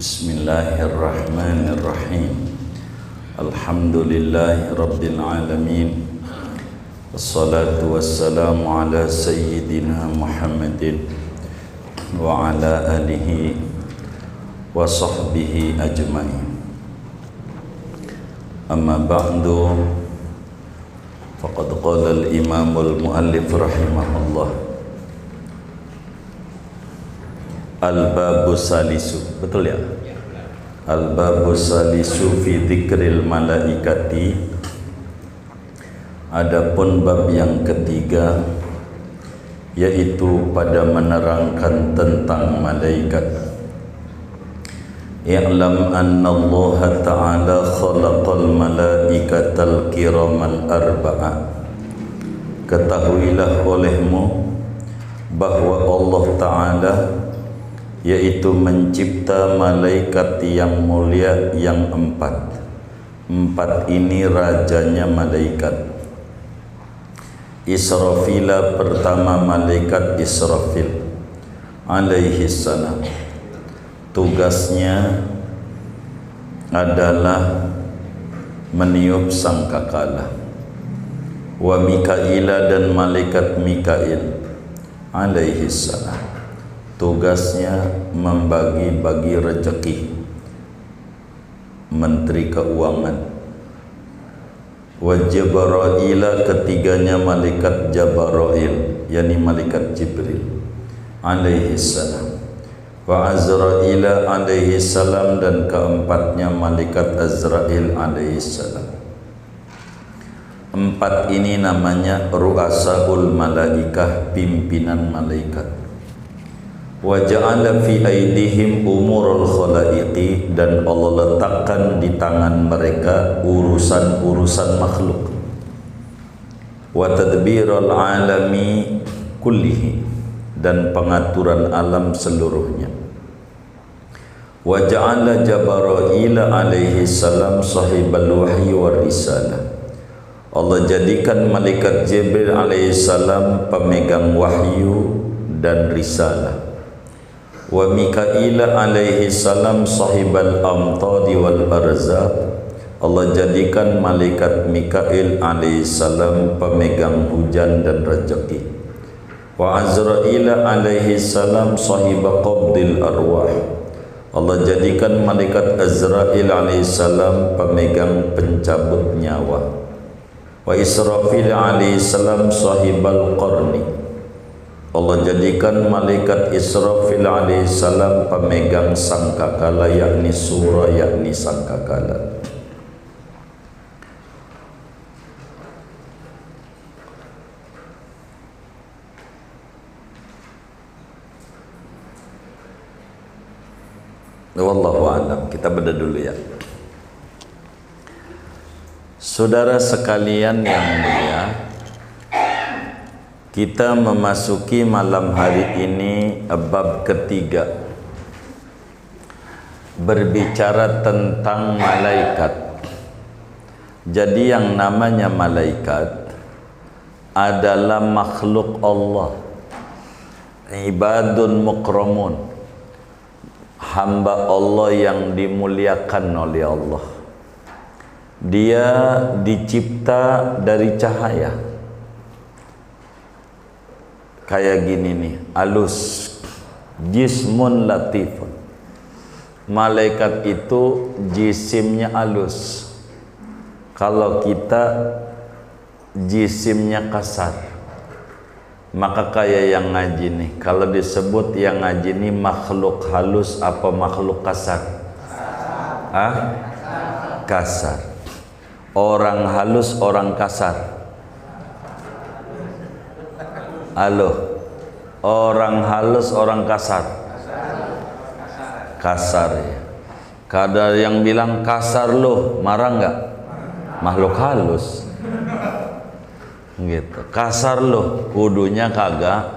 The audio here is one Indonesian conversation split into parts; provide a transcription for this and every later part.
Bismillahirrahmanirrahim. Alhamdulillahi rabbil alamin. Wassalatu wassalamu ala sayyidina Muhammadin wa ala alihi wa sahbihi ajma'in. Amma ba'du, faqad qala al-imamul muallif rahimahullah, al-babu salisu, betul ya? Al-babu salisu fi dzikril malaikati. Adapun bab yang ketiga, yaitu pada menerangkan tentang malaikat. I'lam anna Allah Ta'ala khalaqal malaikatal kiramal arba'a. Ketahuilah olehmu bahwa Allah Ta'ala yaitu mencipta malaikat yang mulia yang empat. Empat ini rajanya malaikat. Israfila, pertama malaikat Israfil alaihi salam. Tugasnya adalah meniup sangkakala. Wa Mikaila, dan malaikat Mikail alaihi salam, tugasnya membagi-bagi rezeki, menteri keuangan. Wa Jibril, ketiganya malaikat Jibril, yakni malaikat Jibril alaihi salam. Wa Azrail alaihi salam, dan keempatnya malaikat Azrail alaihi salam. Empat ini namanya ru'asaul malaikah, pimpinan malaikat. Wa ja'ala fi aidihim umurul khalaiqi, dan Allah letakkan di tangan mereka urusan-urusan makhluk. Wa tadbirul alami kullihi, dan pengaturan alam seluruhnya. Wa ja'ala Jibril alaihi salam sahibal wahyi war risalah. Allah jadikan malaikat Jibril alaihi salam pemegang wahyu dan risalah. Wa Mikail alaihi salam sahibal amtadi wal barzaq. Allah jadikan malaikat Mikail alaihi salam pemegang hujan dan rezeki. Wa Azrail alaihi salam sahibal qabdil arwah. Allah jadikan malaikat Azrail alaihi salam pemegang pencabut nyawa. Wa Israfil alaihi salam sahibal qarni. Allah jadikan malaikat Israfil alaihi salam pemegang sangkakala, yakni surah, yakni sangkakala. Wallahu a'lam. Kita beda dulu ya. Saudara sekalian yang mulia, kita memasuki malam hari ini bab ketiga, berbicara tentang malaikat. Jadi yang namanya malaikat adalah makhluk Allah, ibadun mukramun, hamba Allah yang dimuliakan oleh Allah. Dia dicipta dari cahaya. Kayak gini nih, alus, jismun latifun. Malaikat itu jisimnya alus. Kalau kita jisimnya kasar. Maka kayak yang ngaji nih, kalau disebut yang ngaji nih makhluk halus apa makhluk kasar? Kasar. Orang halus, orang kasar. Halo, orang halus, orang kasar. Kasar ya. Kadang yang bilang kasar loh, marah nggak? Makhluk halus. Gitu. Kasar loh, kudunya kagak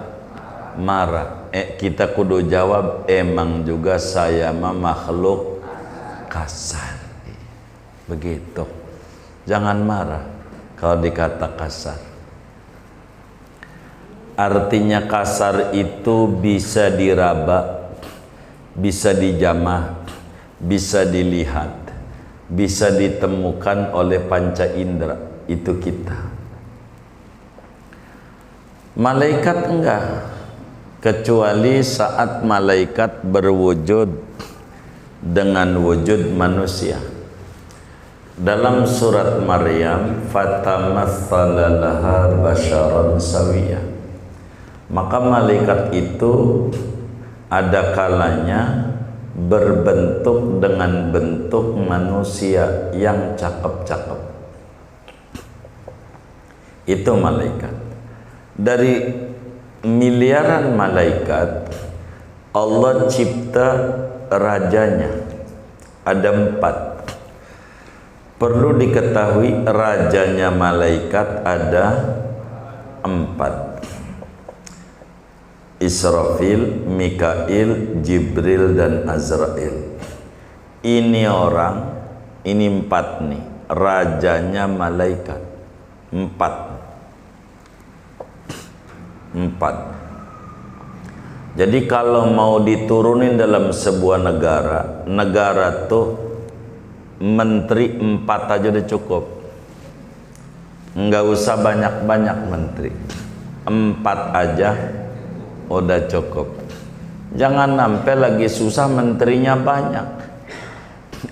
marah. Kita kudu jawab, emang juga saya mah makhluk kasar. Begitu. Jangan marah kalau dikata kasar. Artinya kasar itu bisa diraba, bisa dijamah, bisa dilihat, bisa ditemukan oleh panca indera, itu kita. Malaikat enggak, kecuali saat malaikat berwujud dengan wujud manusia. Dalam surat Maryam, fatamatsala laha basyaran sawiyya, maka malaikat itu ada kalanya berbentuk dengan bentuk manusia yang cakep-cakep. Itu malaikat. Dari miliaran malaikat, Allah cipta rajanya ada 4. Perlu diketahui rajanya malaikat ada 4. Israfil, Mikail, Jibril, dan Azrail. Ini orang, ini 4 nih, rajanya malaikat. 4. Jadi kalau mau diturunin dalam sebuah negara tuh menteri 4 aja udah cukup, nggak usah banyak-banyak menteri, 4 aja udah cukup. Jangan sampai lagi susah menterinya banyak,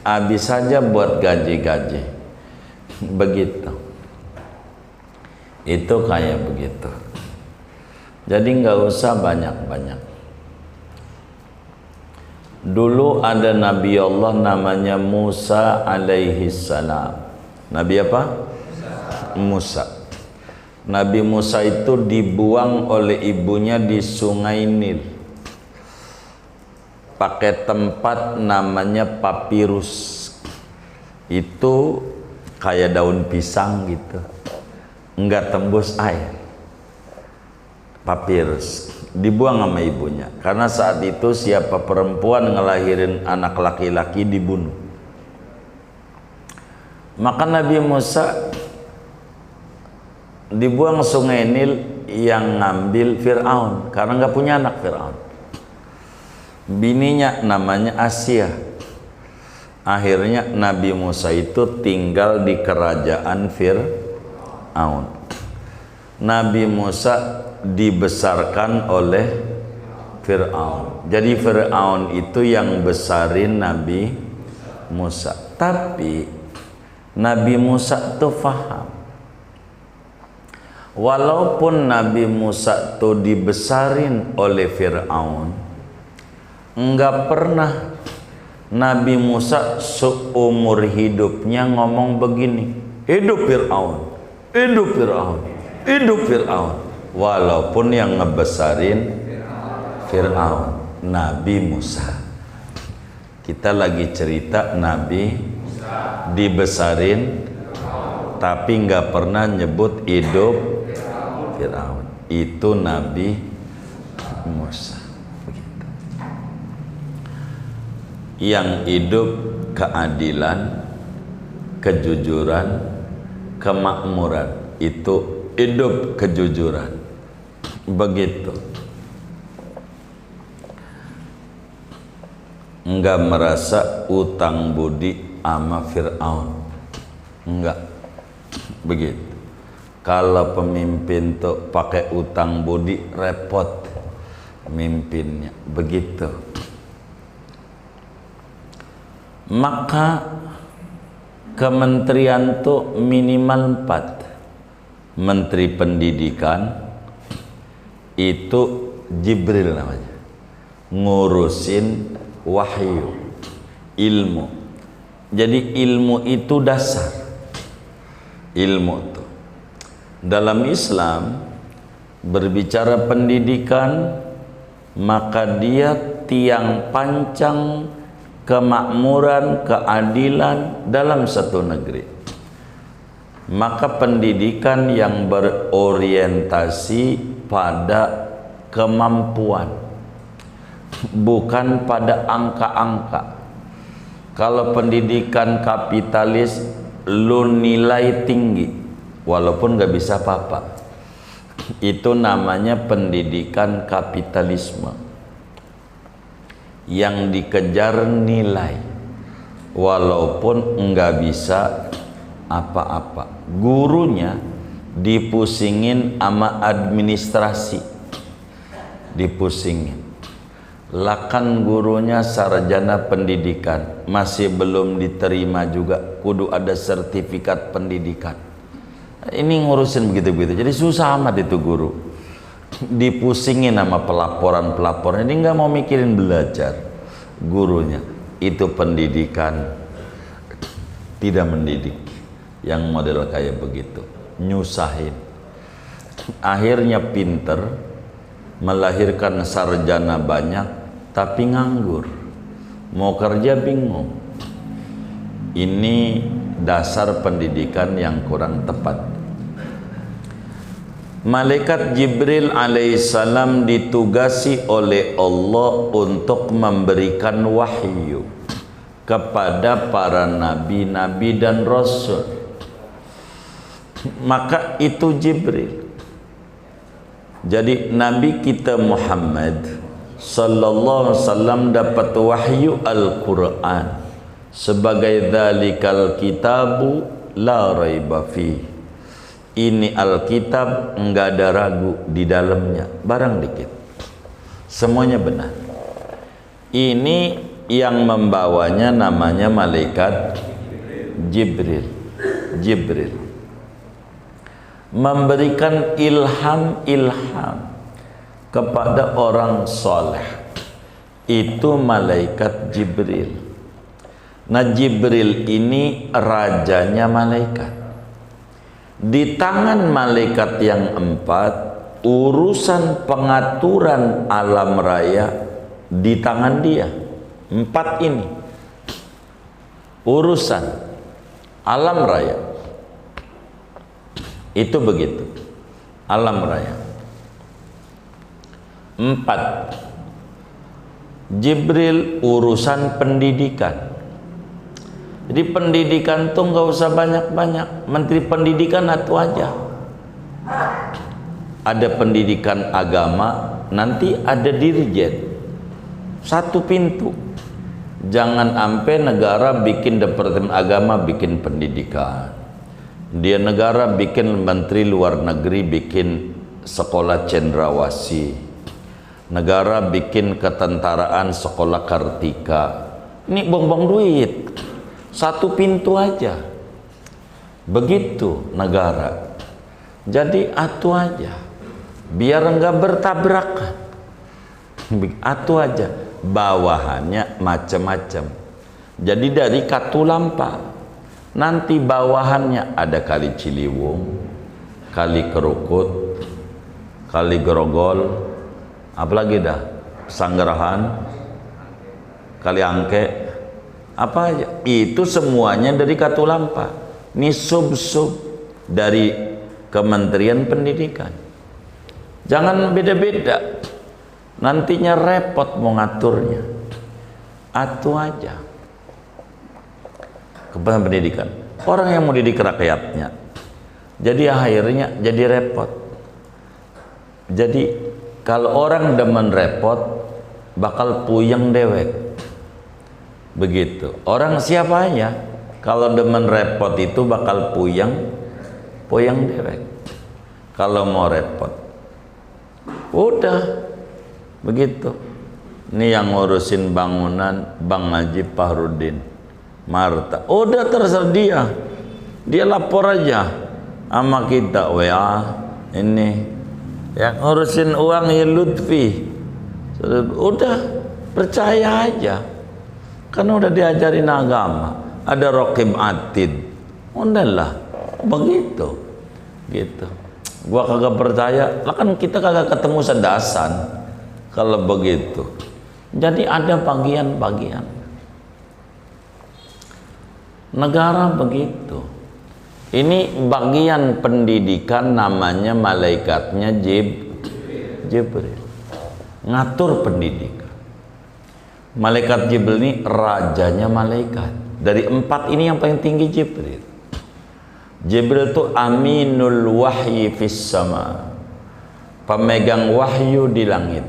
habis saja buat gaji-gaji. Begitu, itu kayak begitu. Jadi nggak usah banyak-banyak. Dulu ada Nabi Allah namanya Musa alaihi salam. Nabi apa? Musa. Nabi Musa itu dibuang oleh ibunya di Sungai Nil, pakai tempat namanya papirus. Itu kayak daun pisang gitu, enggak tembus air. Papirus dibuang sama ibunya, karena saat itu siapa perempuan ngelahirin anak laki-laki dibunuh. Maka Nabi Musa dibuang Sungai Nil, yang ngambil Fir'aun, karena nggak punya anak Fir'aun. Bininya namanya Asia. Akhirnya Nabi Musa itu tinggal di kerajaan Fir'aun. Nabi Musa dibesarkan oleh Fir'aun. Jadi Fir'aun itu yang besarin Nabi Musa. Tapi Nabi Musa itu faham, walaupun Nabi Musa itu dibesarin oleh Fir'aun, enggak pernah Nabi Musa seumur hidupnya ngomong begini, hidup Fir'aun, hidup Fir'aun, hidup Fir'aun. Walaupun yang ngebesarin Fir'aun Nabi Musa. Kita lagi cerita Nabi dibesarin tapi nggak pernah nyebut hidup Fir'aun. Itu Nabi Musa. Begitu. Yang hidup keadilan, kejujuran, kemakmuran, itu hidup kejujuran. Begitu. Enggak merasa utang budi sama Fir'aun, enggak. Begitu. Kalau pemimpin tuh pakai utang budi, repot mimpinnya. Begitu. Maka kementerian tuh minimal 4. Menteri Pendidikan itu Jibril namanya, ngurusin wahyu, ilmu. Jadi ilmu itu dasar. Ilmu itu dalam Islam berbicara pendidikan, maka dia tiang pancang kemakmuran, keadilan dalam satu negeri. Maka pendidikan yang berorientasi pada kemampuan, bukan pada angka-angka. Kalau pendidikan kapitalis, lu nilai tinggi walaupun gak bisa apa-apa, itu namanya pendidikan kapitalisme. Yang dikejar nilai, walaupun enggak bisa apa-apa. Gurunya dipusingin sama administrasi, dipusingin. Lakan gurunya sarjana pendidikan, masih belum diterima juga, kudu ada sertifikat pendidikan. Ini ngurusin begitu-begitu, jadi susah amat itu guru. Dipusingin sama pelaporan-pelaporan, ini nggak mau mikirin belajar. Gurunya itu pendidikan tidak mendidik, yang model kayak begitu, nyusahin. Akhirnya pinter, melahirkan sarjana banyak, tapi nganggur, mau kerja bingung. Ini dasar pendidikan yang kurang tepat. Malaikat Jibril alaihissalam ditugasi oleh Allah untuk memberikan wahyu kepada para nabi-nabi dan rasul. Maka itu Jibril. Jadi Nabi kita Muhammad sallallahu alaihi wasallam dapat wahyu Al-Qur'an sebagai dzalikal kitabu la raiba fi. Ini Alkitab enggak ada ragu di dalamnya, barang dikit. Semuanya benar. Ini yang membawanya namanya malaikat Jibril. Jibril memberikan ilham kepada orang soleh, itu malaikat Jibril. Nah, Jibril ini rajanya malaikat. Di tangan malaikat yang 4, urusan pengaturan alam raya di tangan dia. 4 ini urusan alam raya. Itu begitu, alam raya. 4, Jibril urusan pendidikan. Jadi pendidikan tuh nggak usah banyak-banyak. Menteri pendidikan itu aja. Ada pendidikan agama, nanti ada dirjen. Satu pintu. Jangan sampai negara bikin departemen agama, bikin pendidikan. Dia negara bikin menteri luar negeri, bikin sekolah cendrawasih. Negara bikin ketentaraan sekolah Kartika. Ini buang-buang duit. Satu pintu aja. Begitu negara. Jadi atu aja. Biar enggak bertabrakan. Atu aja. Bawahannya macam-macam. Jadi dari Katulampa, nanti bawahannya ada Kali Ciliwung, Kali Kerukut, Kali Grogol, apalagi dah, Sanggerahan, Kali Angke, apa aja. Itu semuanya dari Katulampa. Ini sub-sub dari Kementerian Pendidikan. Jangan beda-beda. Nantinya repot mau ngaturnya. Atu aja. Kepentingan pendidikan. Orang yang mau didik rakyatnya. Jadi akhirnya jadi repot. Jadi kalau orang demen repot, bakal puyeng dewek. Begitu. Orang siapa aja kalau demen repot itu bakal puyeng dewek. Kalau mau repot, udah begitu. Ini yang ngurusin bangunan Bang Najib Fahrudin Marta, udah tersedia, dia lapor aja sama kita WA. Ini yang ngurusin uang ya Lutfi, udah percaya aja. Kan udah diajarin agama, ada Raqib Atid, udahlah begitu, gitu. Gua kagak percaya, lah kan kita kagak ketemu sedasan kalau begitu. Jadi ada bagian-bagian. Negara begitu. Ini bagian pendidikan, namanya malaikatnya Jibril. Ngatur pendidikan. Malaikat Jibril ini rajanya malaikat. Dari 4 ini yang paling tinggi Jibril. Jibril itu aminul wahyi fis sama, pemegang wahyu di langit.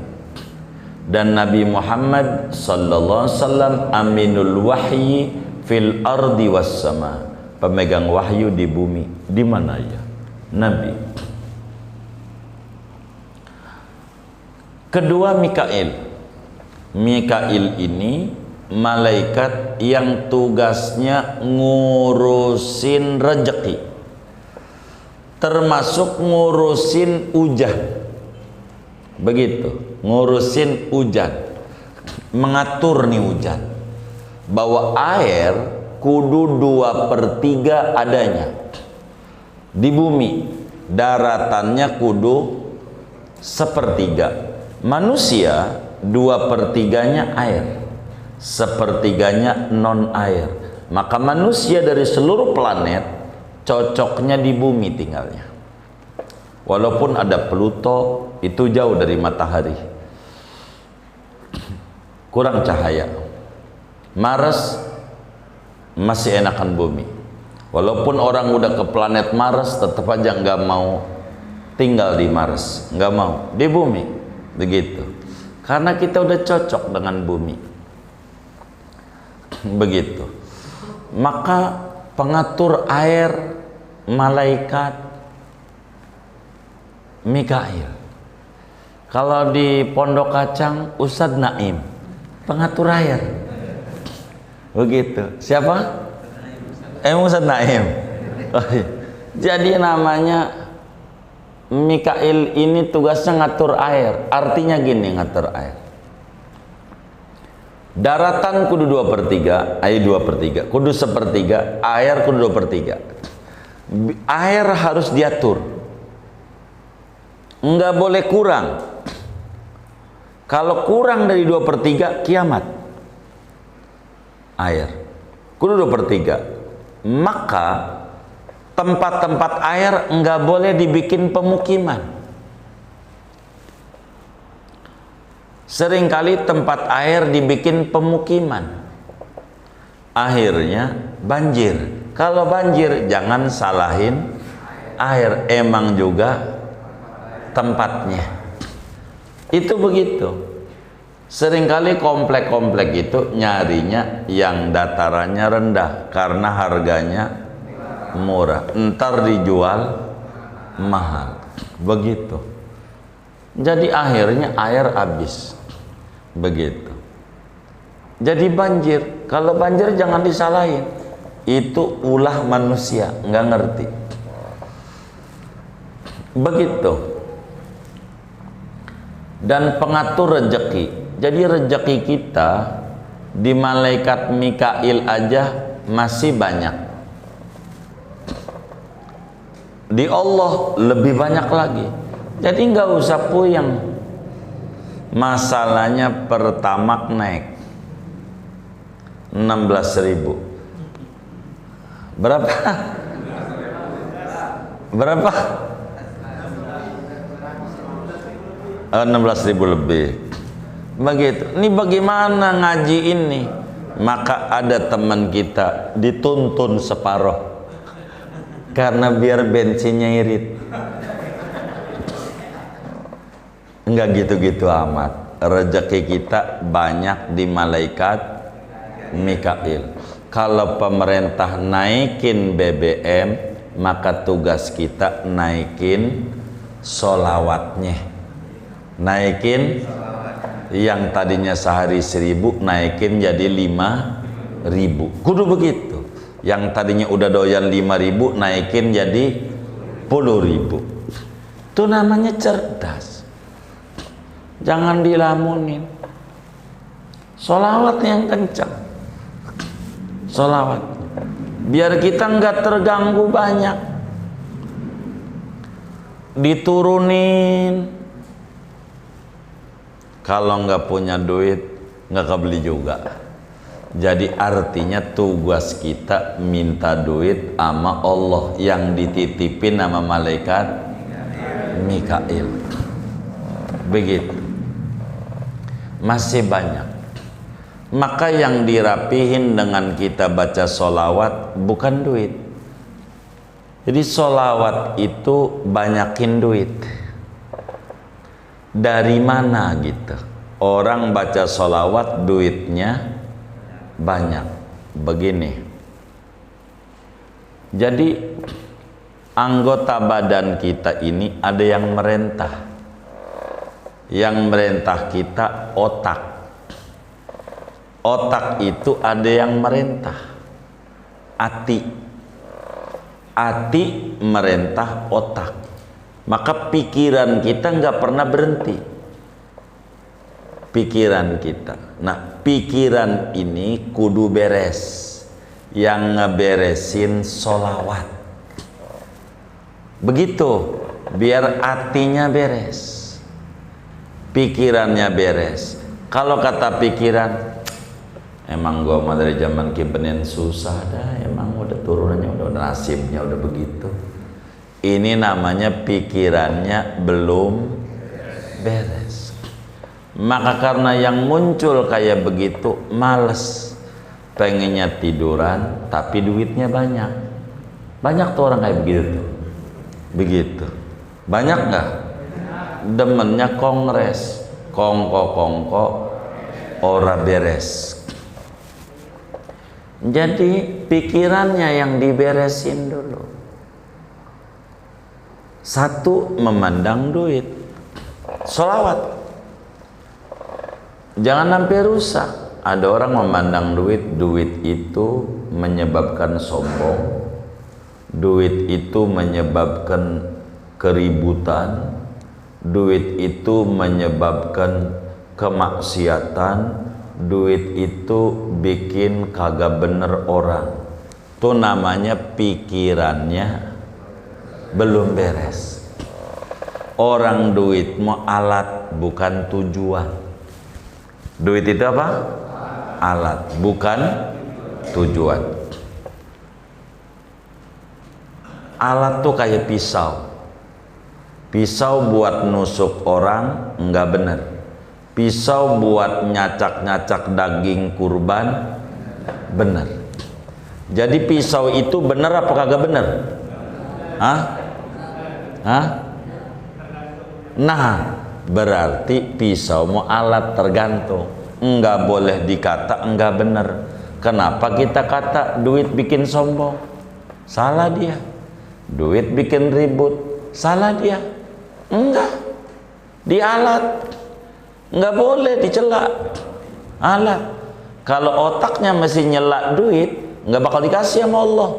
Dan Nabi Muhammad sallallahu alaihi wasallam aminul wahyi fil ardi was sama, pemegang wahyu di bumi. Di mana ya? Nabi. Kedua, Mikail. Mikail ini malaikat yang tugasnya ngurusin rezeki, termasuk ngurusin hujan. Begitu, ngurusin hujan, mengatur nih hujan, bahwa air kudu 2/3 adanya di bumi, daratannya kudu 1/3. Manusia 2/3-nya air, 1/3-nya non air. Maka manusia dari seluruh planet cocoknya di bumi tinggalnya. Walaupun ada Pluto, itu jauh dari matahari, kurang cahaya. Mars masih enakan bumi. Walaupun orang udah ke planet Mars, tetap aja nggak mau tinggal di Mars, nggak mau di bumi. Begitu, karena kita udah cocok dengan bumi. Begitu. Maka pengatur air malaikat Mikail. Kalau di Pondok Kacang Ustadz Naim, pengatur air. Begitu. Siapa? Ustadz Naim. Oh, iya. Jadi namanya Mikail ini tugasnya ngatur air. Artinya gini, ngatur air. Daratan kudu 2/3, air 2/3, kudu 1/3, air kudu 2/3. Air harus diatur, nggak boleh kurang. Kalau kurang dari 2/3, kiamat. Air kudu 2/3. Maka tempat-tempat air nggak boleh dibikin pemukiman. Seringkali tempat air dibikin pemukiman, akhirnya banjir. Kalau banjir jangan salahin air, emang juga tempatnya. Itu begitu. Seringkali komplek-komplek itu nyarinya yang datarannya rendah karena harganya murah, ntar dijual mahal. Begitu. Jadi akhirnya air habis. Begitu. Jadi banjir. Kalau banjir jangan disalahin, itu ulah manusia, nggak ngerti. Begitu. Dan pengatur rezeki. Jadi rezeki kita di malaikat Mikail aja masih banyak. Di Allah lebih banyak lagi. Jadi nggak usah puyeng. Masalahnya pertamax naik 16.000. Berapa? Berapa? 16.000 lebih. Begitu. Ini bagaimana ngaji ini? Maka ada teman kita dituntun separuh karena biar bensinnya irit. Enggak gitu-gitu amat. Rezeki kita banyak di malaikat Mikail. Kalau pemerintah naikin BBM, maka tugas kita naikin solawatnya. Naikin yang tadinya sehari 1.000, naikin jadi 5.000. Kudu begitu. Yang tadinya udah doyan 5.000, naikin jadi 10.000. Itu namanya cerdas. Jangan dilamunin. Sholawat yang kencang. Sholawat. Biar kita nggak terganggu banyak. Diturunin. Kalau nggak punya duit, nggak kebeli juga. Jadi artinya tugas kita minta duit sama Allah yang dititipin sama malaikat Mikail. Begitu. Masih banyak. Maka yang dirapihin dengan kita baca sholawat bukan duit. Jadi sholawat itu banyakin duit. Dari mana gitu? Orang baca sholawat duitnya banyak. begini. Jadi anggota badan kita ini ada yang merentah. Yang merentah kita otak. Otak itu ada yang merentah. Hati. Hati merentah otak. Maka pikiran kita nggak pernah berhenti. Pikiran kita. Nah, pikiran ini kudu beres. Yang ngeberesin sholawat. Begitu, biar hatinya beres, pikirannya beres. Kalau kata pikiran, emang gua mah dari zaman kibenin susah dah, emang udah turunannya, udah nasibnya udah begitu. Ini namanya pikirannya belum beres. Maka karena yang muncul kayak begitu, males, pengennya tiduran, tapi duitnya banyak. Banyak tuh orang kayak begitu. Begitu. Banyak nggak? Demennya kongres, kongko ora beres. Jadi pikirannya yang diberesin dulu. Satu, memandang duit. Sholawat. Jangan sampai rusak. Ada orang memandang duit, duit itu menyebabkan sombong. Duit itu menyebabkan keributan, duit itu menyebabkan kemaksiatan, duit itu bikin kagak bener orang. Itu namanya pikirannya belum beres. Orang duit mau alat bukan tujuan. Duit itu apa? Alat bukan tujuan. Alat tuh kayak pisau. Pisau buat nusuk orang enggak bener. Pisau buat nyacak-nyacak daging kurban bener. Jadi pisau itu bener apa kagak bener? Hah? Hah? Nah, berarti pisau mau alat tergantung. Enggak boleh dikata enggak bener. Kenapa kita kata duit bikin sombong? Salah dia. Duit bikin ribut, salah dia. Enggak, di alat, enggak boleh dicela. Alat. Kalau otaknya masih nyela duit, enggak bakal dikasih sama Allah.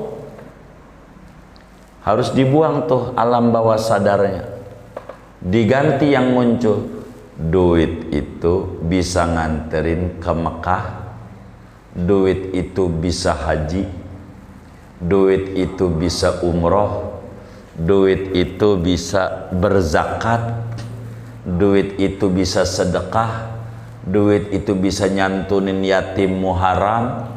Harus dibuang tuh alam bawah sadarnya. Diganti yang muncul. Duit itu bisa nganterin ke Mekah. Duit itu bisa haji. Duit itu bisa umroh, duit itu bisa berzakat, duit itu bisa sedekah, duit itu bisa nyantunin yatim muharam,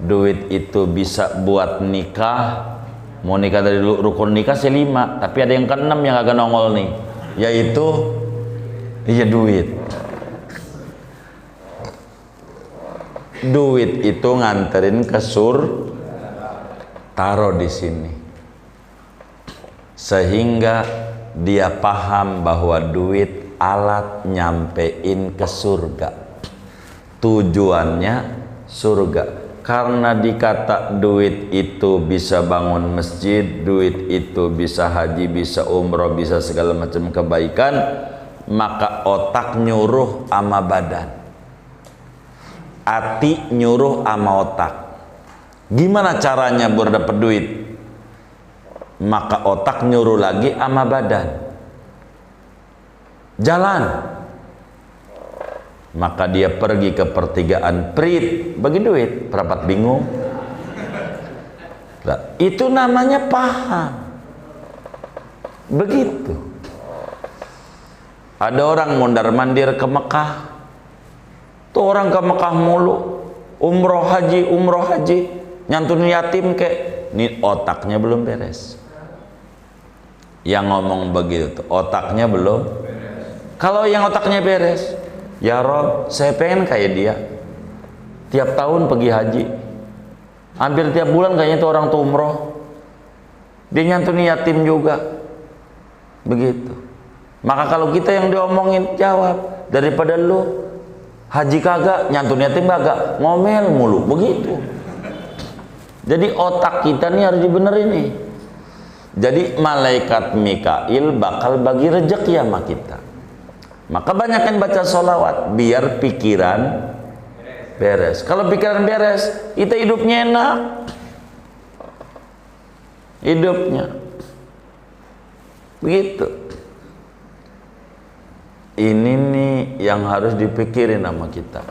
duit itu bisa buat nikah. Mau nikah dari rukun nikah sih 5, tapi ada yang ke-6 yang agak nongol nih, yaitu duit. Duit itu nganterin ke surga. Taruh di sini sehingga dia paham bahwa duit alat nyampein ke surga, tujuannya surga. Karena dikata duit itu bisa bangun masjid, duit itu bisa haji, bisa umroh, bisa segala macam kebaikan, maka otak nyuruh ama badan, hati nyuruh ama otak. Gimana caranya biar dapat duit? Maka otak nyuruh lagi sama badan. Jalan. Maka dia pergi ke pertigaan Prit, bagi duit, perapat bingung. Nah, itu namanya paham. Begitu. Ada orang mondar-mandir ke Mekah. Tuh orang ke Mekah mulu, umroh haji, nyantunin yatim kek, ini otaknya belum beres. Yang ngomong begitu otaknya belum beres. Kalau yang otaknya beres, ya Rob, saya pengen kayak dia, tiap tahun pergi haji, hampir tiap bulan kayaknya tuh orang tuh umroh, dia nyantunin yatim juga, begitu. Maka kalau kita yang diomongin, jawab, daripada lu haji kagak, nyantun yatim kagak, ngomel mulu, begitu. Jadi otak kita nih harus dibenerin nih. Jadi malaikat Mikail bakal bagi rezeki sama kita. Maka banyakin baca sholawat biar pikiran beres. Kalau pikiran beres, kita hidupnya enak. Hidupnya begitu. Ini nih yang harus dipikirin sama kita.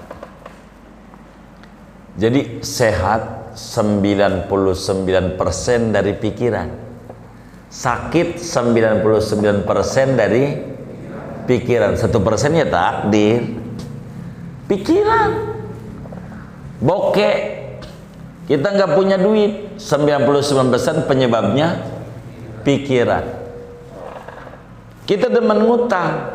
Jadi sehat 99% dari pikiran, sakit 99% dari pikiran, 1% ya takdir. Pikiran bokeh, kita nggak punya duit, 99% penyebabnya pikiran. Kita demen ngutang,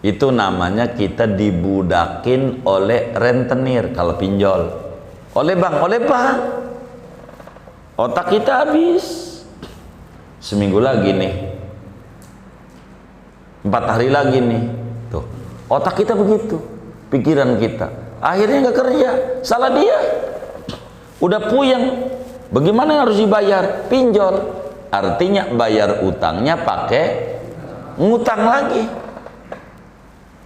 itu namanya kita dibudakin oleh rentenir. Kalau pinjol oleh bank, otak kita habis. Seminggu lagi nih, 4 hari lagi nih, tuh otak kita begitu, pikiran kita akhirnya nggak kerja. Salah dia, udah puyeng. Bagaimana harus dibayar? Pinjol. Artinya bayar utangnya pakai ngutang lagi,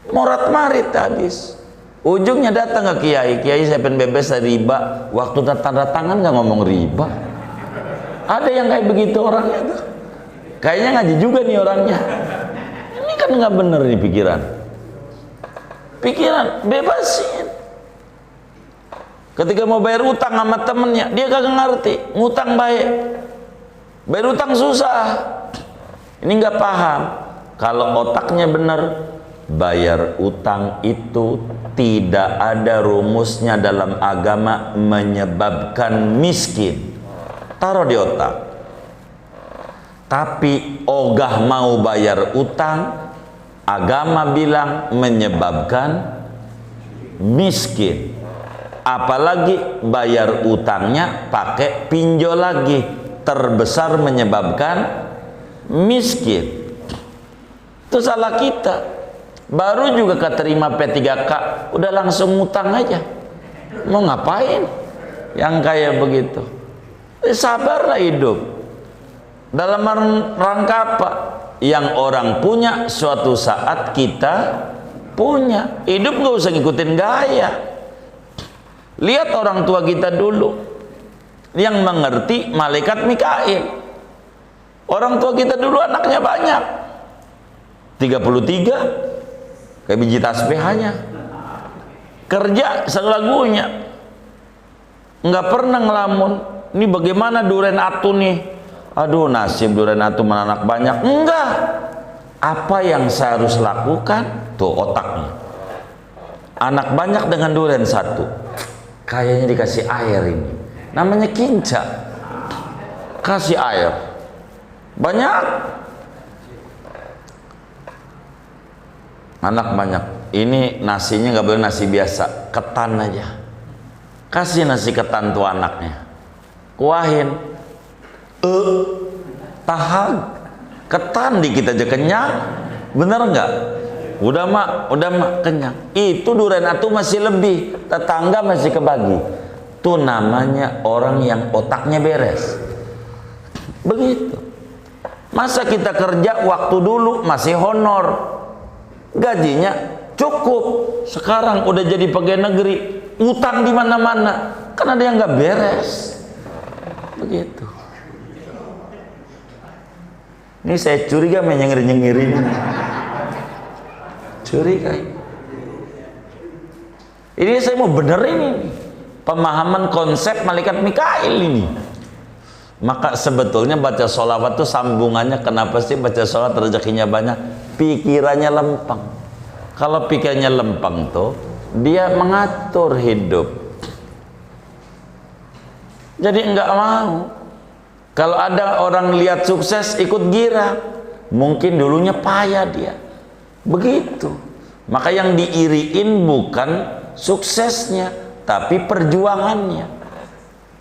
morat marit habis. Ujungnya datang ke kiai, kiai saya pengen bebas dari riba. Waktu tanda tangan nggak ngomong riba. Ada yang kayak begitu orangnya tuh. Kayaknya ngaji juga nih orangnya. Ini kan nggak bener nih pikiran. Pikiran bebasin. Ketika mau bayar utang sama temennya, dia kagak ngerti ngutang baik, bayar utang susah. Ini nggak paham. Kalau otaknya bener, bayar utang itu tidak ada rumusnya dalam agama menyebabkan miskin. Taruh di otak. Tapi ogah mau bayar utang, agama bilang menyebabkan miskin. Apalagi bayar utangnya pakai pinjol lagi, terbesar menyebabkan miskin. Itu salah kita. Baru juga keterima P3K udah langsung ngutang aja. Mau ngapain yang kayak begitu? Sabarlah hidup. Dalam rangka apa? Yang orang punya suatu saat kita punya. Hidup nggak usah ngikutin gaya. Lihat orang tua kita dulu yang mengerti malaikat Mikail. Orang tua kita dulu anaknya banyak, 33, kayak biji tasbih hanya. Kerja selagunya, nggak pernah ngelamun. Ini bagaimana duren atu nih? Aduh nasib duren atu menanak banyak. Enggak. Apa yang saya harus lakukan? Tuh otaknya. Anak banyak dengan duren satu. Kayaknya dikasih air ini. Namanya kinca. Kasih air. Banyak. Anak banyak. Ini nasinya nggak boleh nasi biasa, ketan aja. Kasih nasi ketan tuh anaknya. Kuahin. Tahan. Ketan dikit aja kenyang. Bener nggak? Udah mak kenyang. Itu duren atu masih lebih, tetangga masih kebagi. Itu namanya orang yang otaknya beres. Begitu. Masa kita kerja waktu dulu masih honor, gajinya cukup. Sekarang udah jadi pegawai negeri, utang di mana-mana. Kan ada yang nggak beres. Begitu. Ini saya curiga menyengir-nyengirin. Curiga. Ini saya mau benerin ini pemahaman konsep malaikat Mikail ini. Maka sebetulnya baca sholawat itu sambungannya, kenapa sih baca sholawat rezekinya banyak? Pikirannya lempeng. Kalau pikirannya lempeng tuh dia mengatur hidup. Jadi enggak mau. Kalau ada orang lihat sukses ikut gira, mungkin dulunya payah dia. Begitu. Maka yang diiriin bukan suksesnya, tapi perjuangannya.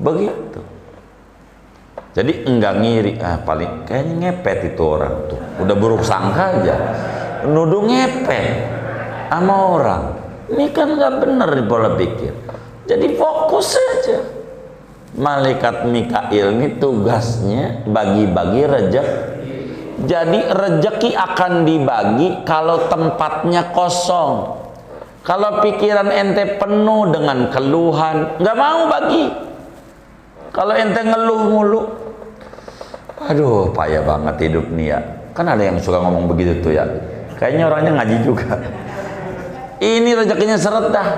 Begitu. Jadi enggak ngiri. Paling kayaknya ngepet itu orang tuh. Udah buruk sangka aja. Nuduh ngepet sama orang. Ini kan nggak bener di pola pikir. Jadi fokus saja. Malaikat Mikail ini tugasnya bagi-bagi rezeki. Jadi rezeki akan dibagi kalau tempatnya kosong. Kalau pikiran ente penuh dengan keluhan, nggak mau bagi. Kalau ente ngeluh mulu, aduh payah banget hidup nih ya. Kan ada yang suka ngomong begitu tuh ya. Kayaknya orangnya ngaji juga. Ini rezekinya seret dah.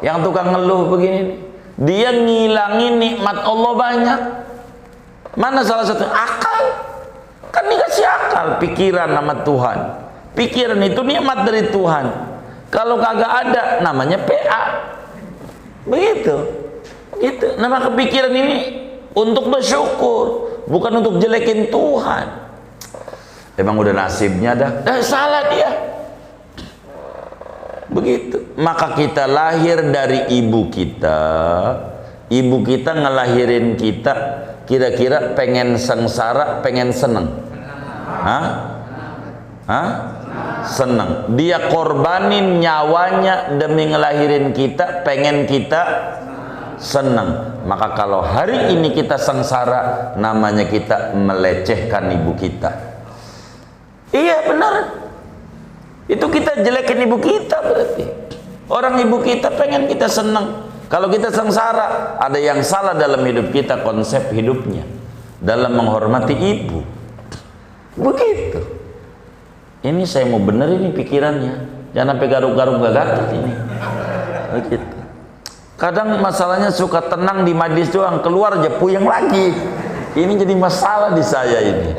Yang tukang ngeluh begini nih, dia ngilangin nikmat Allah banyak. Mana salah satu? Akal. Kan dikasih akal, pikiran sama Tuhan. Pikiran itu nikmat dari Tuhan. Kalau kagak ada, namanya PA. Begitu. Gitu. Nama kepikiran ini untuk bersyukur, bukan untuk jelekin Tuhan. Emang udah nasibnya dah. Salah dia. Begitu. Maka kita lahir dari ibu kita. Ibu kita ngelahirin kita. Kira-kira pengen sengsara, pengen seneng? Seneng. Dia korbanin nyawanya demi ngelahirin kita, pengen kita seneng. Maka kalau hari ini kita sengsara, namanya kita melecehkan ibu kita. Iya benar. Itu kita jelekin ibu kita berarti. Orang ibu kita pengen kita seneng. Kalau kita sengsara, ada yang salah dalam hidup kita, konsep hidupnya dalam menghormati ibu. Begitu. Ini saya mau bener ini pikirannya. Jangan sampai garuk-garuk gagal ini. Begitu. Kadang masalahnya suka tenang di majlis doang, keluar aja puyeng lagi. Ini jadi masalah di saya ini.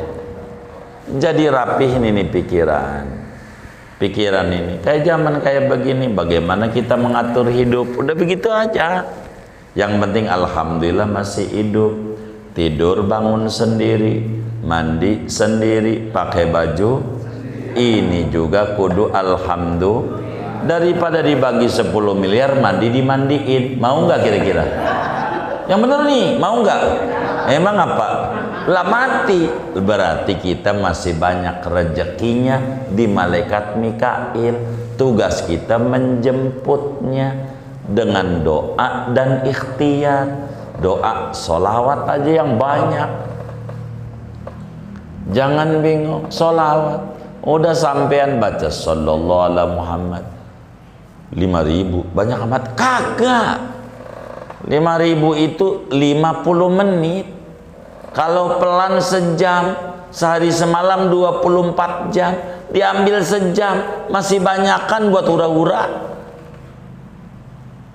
Jadi rapihin ini pikiran. Pikiran ini kayak zaman kayak begini, bagaimana kita mengatur hidup, udah begitu aja. Yang penting alhamdulillah masih hidup, tidur bangun sendiri, mandi sendiri, pakai baju ini juga kudu alhamdulillah. Daripada dibagi 10 miliar mandi dimandiin, mau nggak kira-kira? Yang bener nih, mau nggak? Emang apa? Lah mati. Berarti kita masih banyak rezekinya di malaikat Mikail. Tugas kita menjemputnya dengan doa dan ikhtiar. Doa, sholawat aja yang banyak. Jangan bingung, sholawat. Udah sampean baca sallallahu ala Muhammad 5.000, banyak amat. Kagak. 5.000 itu 50 menit. Kalau pelan sejam, sehari semalam 24 jam, diambil sejam, masih banyakan buat hura-hura.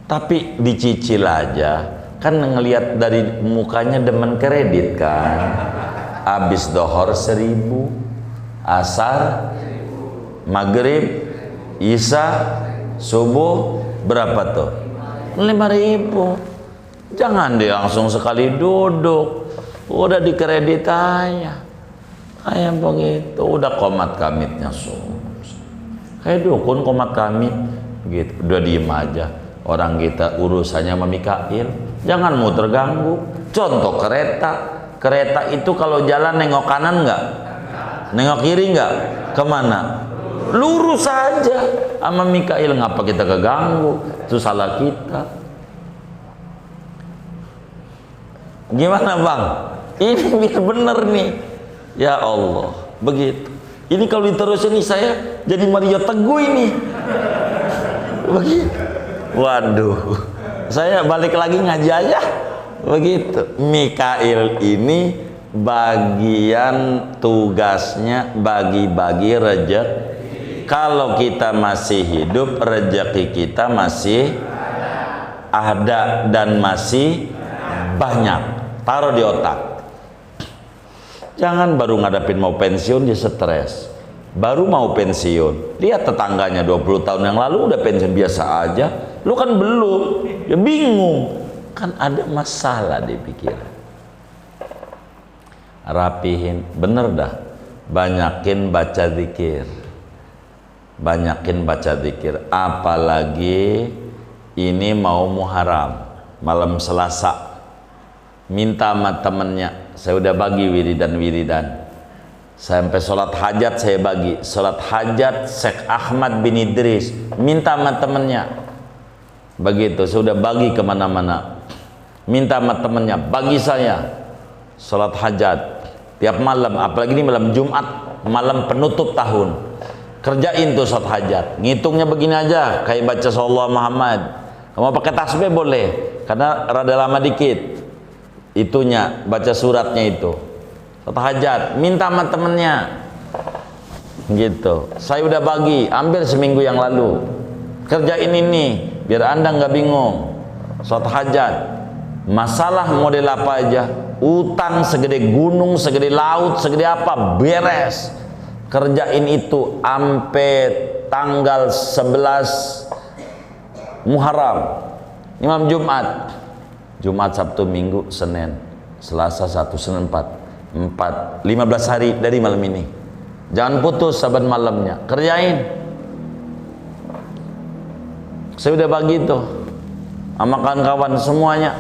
Tapi dicicil aja, kan ngelihat dari mukanya demen kredit kan. Habis dohor 1.000, asar, maghrib, isya, subuh, berapa tuh? 5.000. Jangan dia langsung sekali duduk. Udah dikredit aja. Kayak begitu, udah komat kamitnya kayak dukun komat kamit gitu. Udah diem aja. Orang kita urusannya sama Mikail, jangan mau terganggu. Contoh kereta. Kereta itu kalau jalan nengok kanan nggak? Nengok kiri nggak? Kemana? Lurus saja. Sama Mikail ngapa kita keganggu? Itu salah kita. Gimana bang? Ini biar bener nih. Ya Allah, begitu. Ini kalau diterusin nih saya jadi Mario Teguh ini. Begitu. Waduh, saya balik lagi ngaji aja. Begitu. Mikail ini bagian tugasnya bagi-bagi rezeki. Kalau kita masih hidup, rezeki kita masih ada dan masih banyak. Taruh di otak. Jangan baru ngadapin mau pensiun dia stres. Baru mau pensiun, lihat tetangganya 20 tahun yang lalu udah pensiun biasa aja. Lu kan belum, ya bingung. Kan ada masalah di pikiran. Rapihin, bener dah. Banyakin baca zikir. Banyakin baca zikir. Apalagi ini mau Muharram, malam Selasa. Minta sama temennya, saya udah bagi wiridan. Sampai sholat hajat saya bagi. Sholat hajat Syekh Ahmad bin Idris, minta sama temennya. Begitu, saya udah bagi kemana-mana. minta sama temennya, bagi saya sholat hajat tiap malam, apalagi ini malam Jumat, malam penutup tahun, kerjain tuh sholat hajat. Ngitungnya begini aja, kayak baca Sallallahu Muhammad. Kamu pakai tasbih boleh, karena rada lama dikit itunya, baca suratnya itu. Sholat hajat, minta sama temennya gitu. Saya udah bagi, ambil seminggu yang lalu, kerjain ini biar anda nggak bingung. Sholat hajat, masalah model apa aja, utang segede gunung, segede laut, segede apa, beres, kerjain itu sampai tanggal 11 Muharram, Imam Jumat, Sabtu, Minggu, Senin, Selasa, 1, Senin, 4, 15 hari dari malam ini. Jangan putus saban malamnya, kerjain. Saya udah bagi itu sama kawan-kawan semuanya.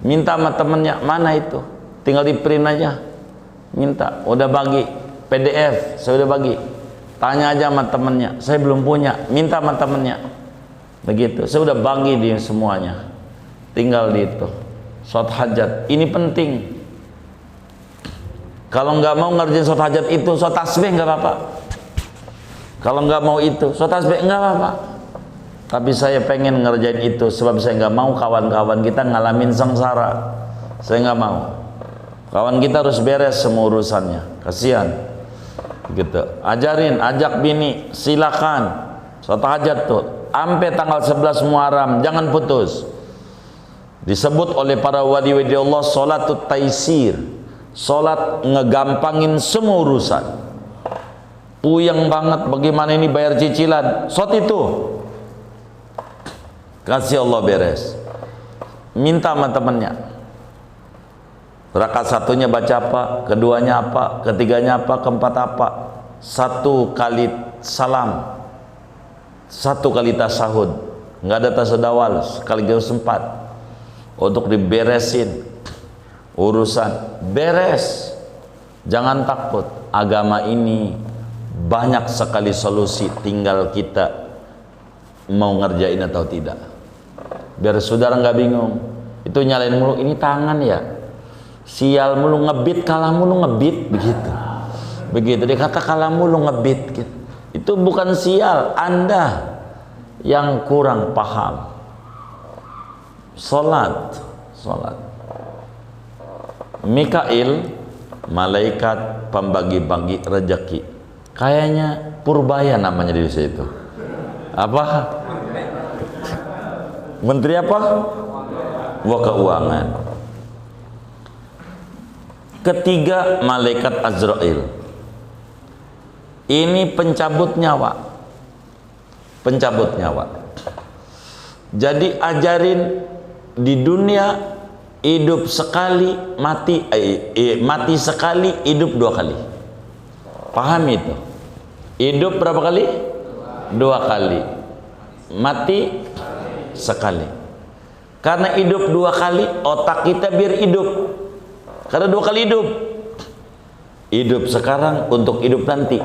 Minta sama temennya, mana itu, tinggal di print aja, minta. Udah bagi PDF, saya udah bagi. Tanya aja sama temennya, saya belum punya, minta sama temennya. Begitu, saya udah bagi dia semuanya, tinggal di itu. Sholat hajat ini penting. Kalau nggak mau ngerjain sholat hajat itu, sholat tasbih nggak apa-apa. Kalau nggak mau itu, sholat tasbih nggak apa-apa. Tapi saya pengen ngerjain itu sebab saya nggak mau kawan-kawan kita ngalamin sengsara. Saya nggak mau. Kawan kita harus beres semua urusannya. Kasihan. Gitu. Ajarin, ajak bini, silakan. Sholat hajat tuh sampai tanggal 11 Muharram, jangan putus. Disebut oleh para wali-wali Allah sholatut taisir, sholat ngegampangin semua urusan. Puyeng banget bagaimana ini bayar cicilan, sholat itu kasih Allah beres. Minta sama temennya, rakaat satunya baca apa, keduanya apa, ketiganya apa, keempat apa, satu kali salam, satu kali tasahud, nggak ada tasawuf sekaligus 4 untuk diberesin urusan. Beres, jangan takut. Agama ini banyak sekali solusi, tinggal kita mau ngerjain atau tidak. Biar saudara nggak bingung. Itu nyalain mulu, ini tangan ya, sial mulu, ngebit kalah mulu, ngebit begitu dia kata, kalah mulu ngebit gitu. Itu bukan sial, anda yang kurang paham. Salat Mikail, malaikat pembagi-bagi rezeki, kayaknya Purbaya namanya di situ. Apa? Menteri apa? Keuangan. Ketiga, malaikat Azrail. Ini pencabut nyawa. Jadi ajarin di dunia hidup sekali, mati sekali, hidup 2 kali. Paham itu? Hidup berapa kali? 2 kali. Mati sekali. Karena hidup 2 kali, otak kita biar hidup. Karena 2 kali hidup. Hidup sekarang untuk hidup nanti.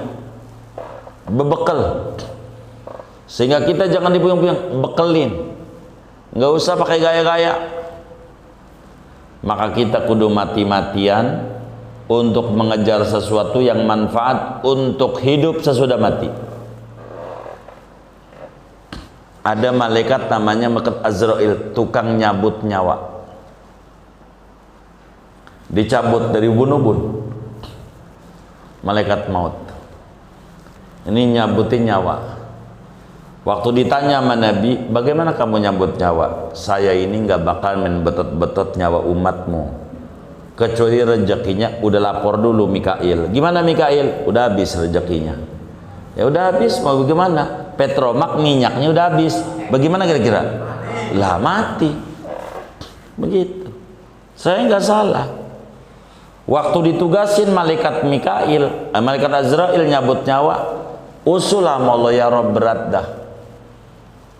Bebekal. Sehingga kita jangan dipuyang-puyang, bekelin. Nggak usah pakai gaya-gaya. Maka kita kudu mati-matian untuk mengejar sesuatu yang manfaat untuk hidup sesudah mati. Ada malaikat namanya malaikat Azrail, tukang nyabut nyawa. Dicabut dari ubun-ubun, malaikat maut. Ini nyabutin nyawa. Waktu ditanya sama Nabi, bagaimana kamu nyambut nyawa? Saya ini nggak bakal menbetot-betot nyawa umatmu, kecuali rezekinya udah lapor dulu Mikail. Gimana Mikail? Udah habis rezekinya. Ya udah habis, mau bagaimana? Petromak minyaknya udah habis. Bagaimana kira-kira? Lah mati. Begitu. Saya nggak salah. Waktu ditugasin malaikat Mikail, malaikat Azrail nyabut nyawa, usulah Allah ya Rabb, berat dah.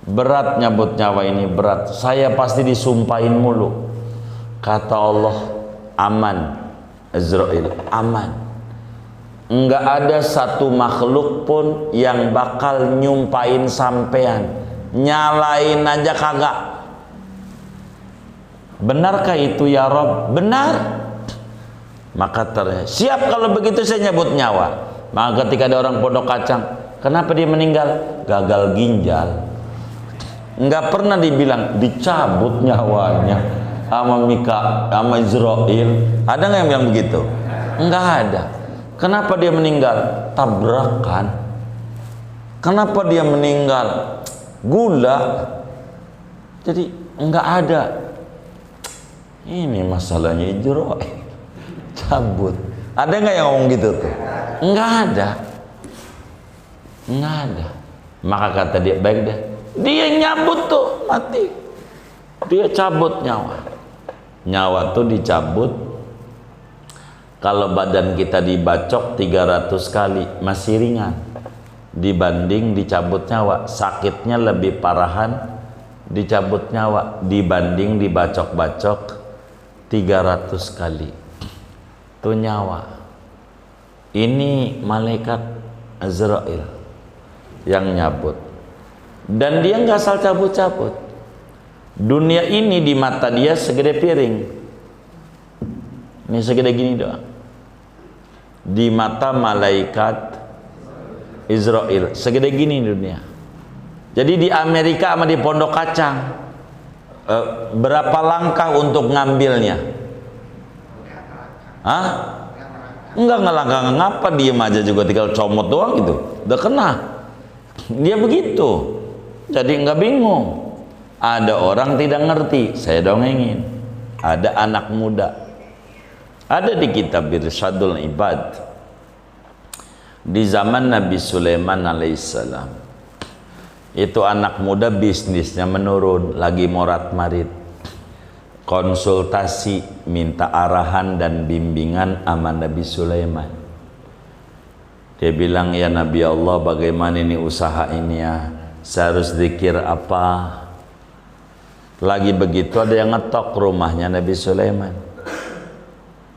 Berat nyabut nyawa ini, berat. Saya pasti disumpahin mulu. Kata Allah, aman. Azrail, aman. Enggak ada satu makhluk pun yang bakal nyumpahin sampean. Nyalain aja kagak. Benarkah itu ya Rob? Benar. Maka siap kalau begitu saya nyabut nyawa. Maka ketika ada orang Pondok Kacang, kenapa dia meninggal? Gagal ginjal. Enggak pernah dibilang dicabut nyawanya sama sama Israel. Ada nggak yang bilang begitu? Enggak ada. Kenapa dia meninggal? Tabrakan. Kenapa dia meninggal? Gula. Jadi enggak ada. Ini masalahnya Israel. Cabut. Ada nggak yang ngomong gitu tuh? Enggak ada. Enggak ada. Maka kata dia, baik deh. Dia nyabut tuh, mati. Dia cabut nyawa. Nyawa tuh dicabut. Kalau badan kita dibacok 300 kali masih ringan. Dibanding dicabut nyawa, sakitnya lebih parahan dicabut nyawa dibanding dibacok-bacok 300 kali. Itu nyawa. Ini malaikat Azrail yang nyabut. Dan dia nggak asal cabut-cabut. Dunia ini di mata dia segede piring. Ini segede gini doang. Di mata malaikat Israel segede gini dunia. Jadi di Amerika sama di Pondok Kacang berapa langkah untuk ngambilnya? Hah? Enggak ngelangkah, ngapa diem aja juga tinggal comot doang gitu. Udah kena. Dia begitu. Jadi enggak bingung. Ada orang tidak ngerti, saya dongengin. Ada anak muda. Ada di kitab Irsyadul Ibad. Di zaman Nabi Sulaiman alaihissalam. Itu anak muda bisnisnya menurun, lagi morat-marit. Konsultasi, minta arahan dan bimbingan sama Nabi Sulaiman. Dia bilang, ya Nabi Allah, bagaimana ini usaha ini ya? Saya harus zikir apa? Lagi begitu ada yang ngetok rumahnya Nabi Sulaiman.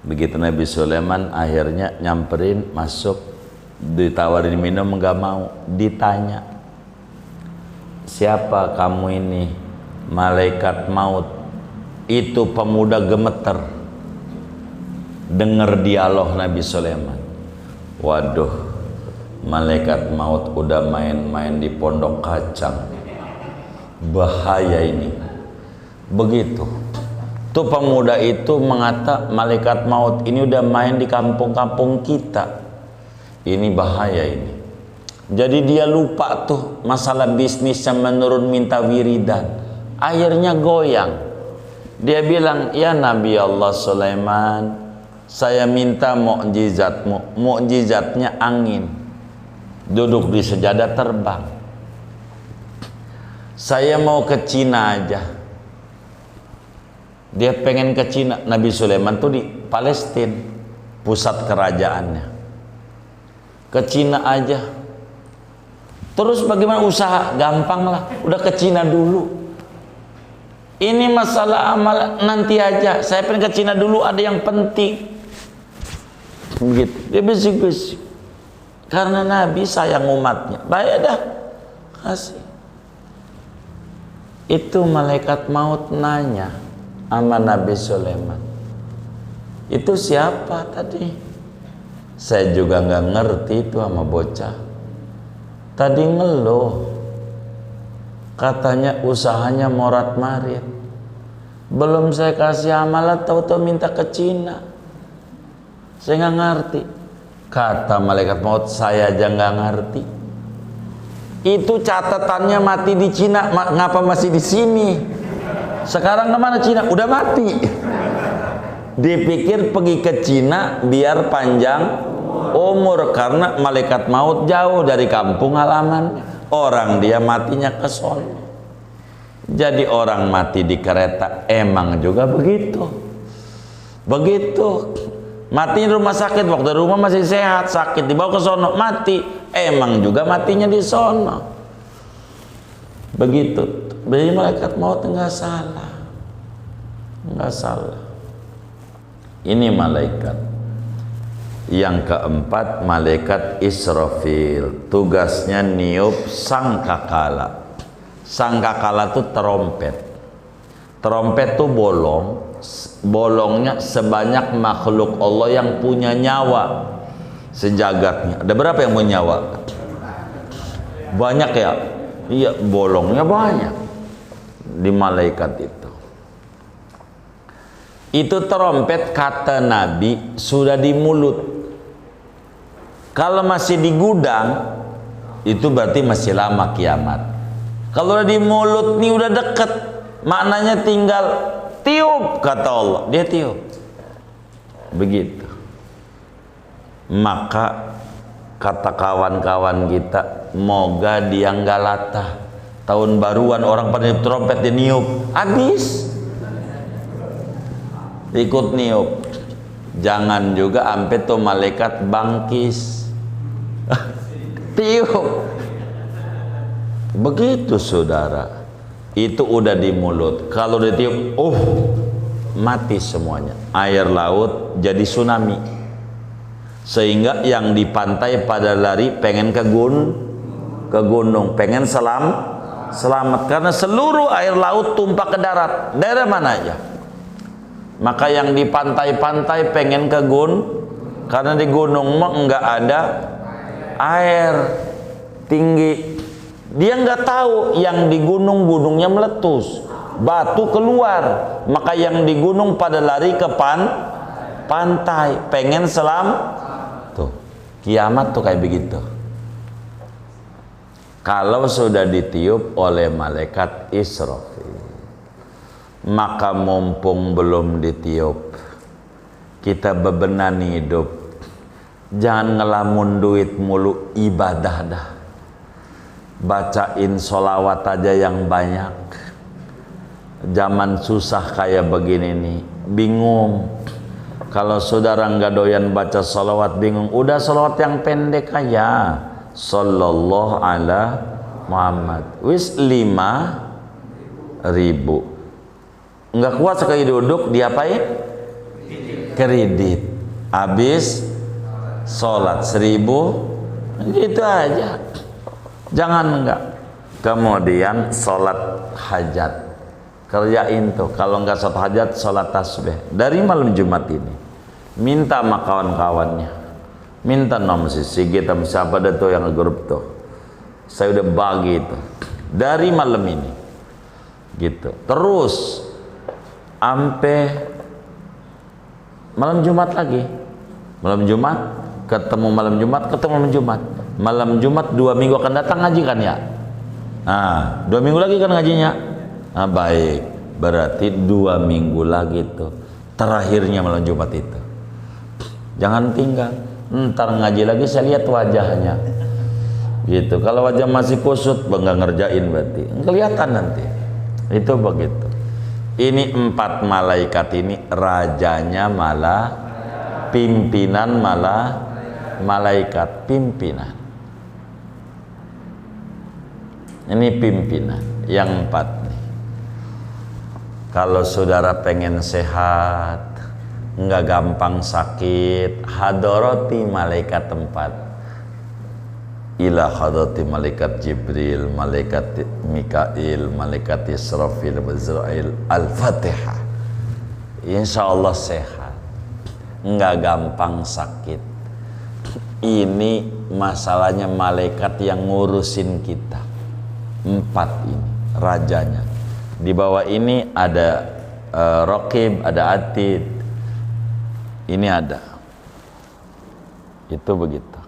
Begitu Nabi Sulaiman akhirnya nyamperin, masuk, ditawarin minum nggak mau, ditanya, siapa kamu ini? Malaikat maut. Itu pemuda gemeter dengar dialog Nabi Sulaiman. Waduh, malaikat maut udah main-main di Pondok Kacang, bahaya ini. Begitu tuh pemuda itu mengata, malaikat maut ini udah main di kampung-kampung kita, ini bahaya ini. Jadi dia lupa tuh masalah bisnis yang menurun, minta wiridan, akhirnya goyang. Dia bilang, ya Nabi Allah Sulaiman, saya minta mukjizatmu. Mukjizatnya angin, duduk di sejadah terbang. Saya mau ke Cina aja. Dia pengen ke Cina. Nabi Sulaiman tuh di Palestina, pusat kerajaannya. Ke Cina aja. Terus bagaimana usaha? Gampang lah, udah ke Cina dulu. Ini masalah amal nanti aja. Saya pengen ke Cina dulu, ada yang penting. Begitu. Dia bisik-bisik. Karena Nabi sayang umatnya. Baik dah, kasih. Itu malaikat maut nanya sama Nabi Sulaiman, itu siapa tadi? Saya juga nggak ngerti itu sama bocah. Tadi ngeluh. Katanya usahanya morat-marit. Belum saya kasih amalan, tahu-tahu minta ke Cina. Saya nggak ngerti. Kata malaikat maut, saya aja nggak ngerti. Itu catatannya mati di Cina, ngapa masih di sini? Sekarang kemana Cina? Udah mati. Dipikir pergi ke Cina biar panjang umur, karena malaikat maut jauh dari kampung halaman. Orang dia matinya ke sono. Jadi orang mati di kereta emang juga begitu. Begitu. Mati di rumah sakit, waktu rumah masih sehat, sakit dibawa ke sono, mati. Emang juga matinya di sono. Begitu. Jadi malaikat maut enggak salah. Enggak salah. Ini malaikat. Yang keempat, malaikat Israfil, tugasnya niup sangkakala. Sangkakala itu trompet. Trompet tuh bolongnya sebanyak makhluk Allah yang punya nyawa sejagatnya. Ada berapa yang punya nyawa? Banyak ya? Iya, bolongnya banyak di malaikat itu. Itu trompet kata Nabi sudah di mulut. Kalau masih di gudang itu berarti masih lama kiamat. Kalau udah di mulut nih udah deket, maknanya tinggal tiup kata Allah, dia tiup. Begitu. Maka kata kawan-kawan kita, moga dia nggak latah. Tahun baruan orang pada niup trompet, dia niup, habis ikut niup. Jangan juga ampe tuh malaikat bangkis tiup. Begitu saudara, itu udah di mulut. Kalau ditiup, mati semuanya. Air laut jadi tsunami, sehingga yang di pantai pada lari pengen ke gunung, pengen selamat karena seluruh air laut tumpah ke darat. Daerah mana aja? Maka yang di pantai-pantai pengen ke karena di gunung mah enggak ada air tinggi. Dia nggak tahu yang di gunungnya meletus, batu keluar. Maka yang di gunung pada lari ke pantai, pengen tuh kiamat tuh kayak begitu. Kalau sudah ditiup oleh malaikat Israfil, maka mumpung belum ditiup, kita bebenani hidup. Jangan ngelamun duit mulu, ibadah dah. Bacain sholawat aja yang banyak. Zaman susah kayak begini nih, bingung. Kalau saudara nggak doyan baca sholawat, bingung. Udah sholawat yang pendek aja. Sallallahu ala Muhammad. Wis 5.000. Nggak kuat sekali duduk, diapain? Kredit. Habis sholat 1.000, gitu aja. Jangan enggak. Kemudian sholat hajat, kerjain tuh. Kalau enggak sholat hajat, sholat tasbih. Dari malam Jumat ini minta sama kawan-kawannya, minta nomor Sigit sama siapa ada tuh yang grup tuh, saya udah bagi itu dari malam ini gitu. Terus sampai malam Jumat lagi. Malam Jumat ketemu malam Jumat, ketemu malam Jumat. Malam Jumat 2 minggu akan datang ngaji kan ya? Nah, 2 minggu lagi kan ngajinya. Nah, baik. Berarti 2 minggu lagi tuh terakhirnya malam Jumat itu. Jangan tinggal. Ntar ngaji lagi saya lihat wajahnya. Gitu. Kalau wajah masih kusut, nggak ngerjain berarti. Kelihatan nanti. Itu begitu. Ini 4 malaikat ini rajanya malah pimpinan, malah malaikat pimpinan. Ini pimpinan yang 4 nih. Kalau saudara pengen sehat, nggak gampang sakit, hadarati malaikat 4. Ila hadarati malaikat Jibril, malaikat Mikail, malaikat Israfil, Azrail, Al-Fatihah. Insya Allah sehat, nggak gampang sakit. Ini masalahnya malaikat yang ngurusin kita. 4 ini rajanya. Di bawah ini ada Raqib, ada Atid. Ini ada. Itu begitu.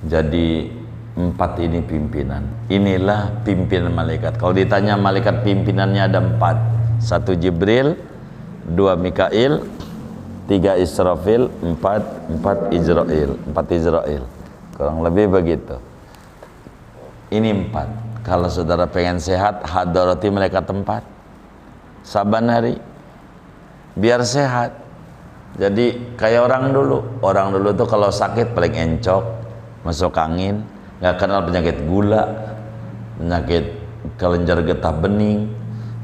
Jadi 4 ini pimpinan. Inilah pimpinan malaikat. Kalau ditanya malaikat pimpinannya ada 4. 1 Jibril, 2 Mikail, 3 Israfil, 4 Israel. 4 Israel. Kurang lebih begitu. Ini 4. Kalau saudara pengen sehat, hadarati malaikat 4 saban hari biar sehat. Jadi kayak orang dulu tuh kalau sakit paling encok, masuk angin, nggak kenal penyakit gula, penyakit kelenjar getah bening.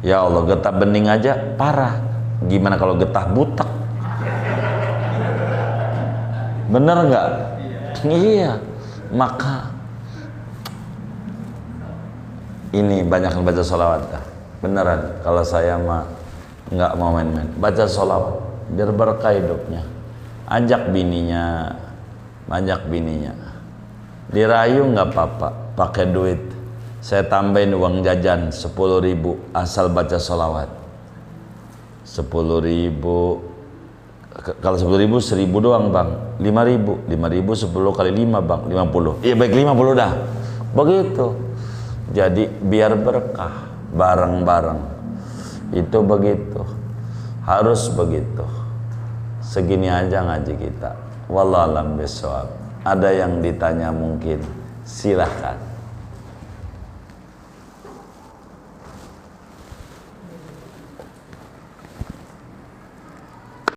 Ya Allah, getah bening aja parah, gimana kalau getah butak? Bener nggak? Iya. Maka ini banyak baca sholawat dah. beneran. Kalau saya mah nggak mau main-main. Baca sholawat biar berkah hidupnya. Ajak bininya, dirayu nggak apa-apa, pakai duit. Saya tambahin uang jajan 10.000 asal baca sholawat. 10.000. Kalau 10.000, 1.000 doang bang. 5.000 10 kali 5 bang, 50. Iya baik 50 dah. Begitu. Jadi biar berkah bareng-bareng. Itu begitu. Harus begitu. Segini aja ngaji kita. Wallahu a'lam bishawab. Ada yang ditanya mungkin, silahkan.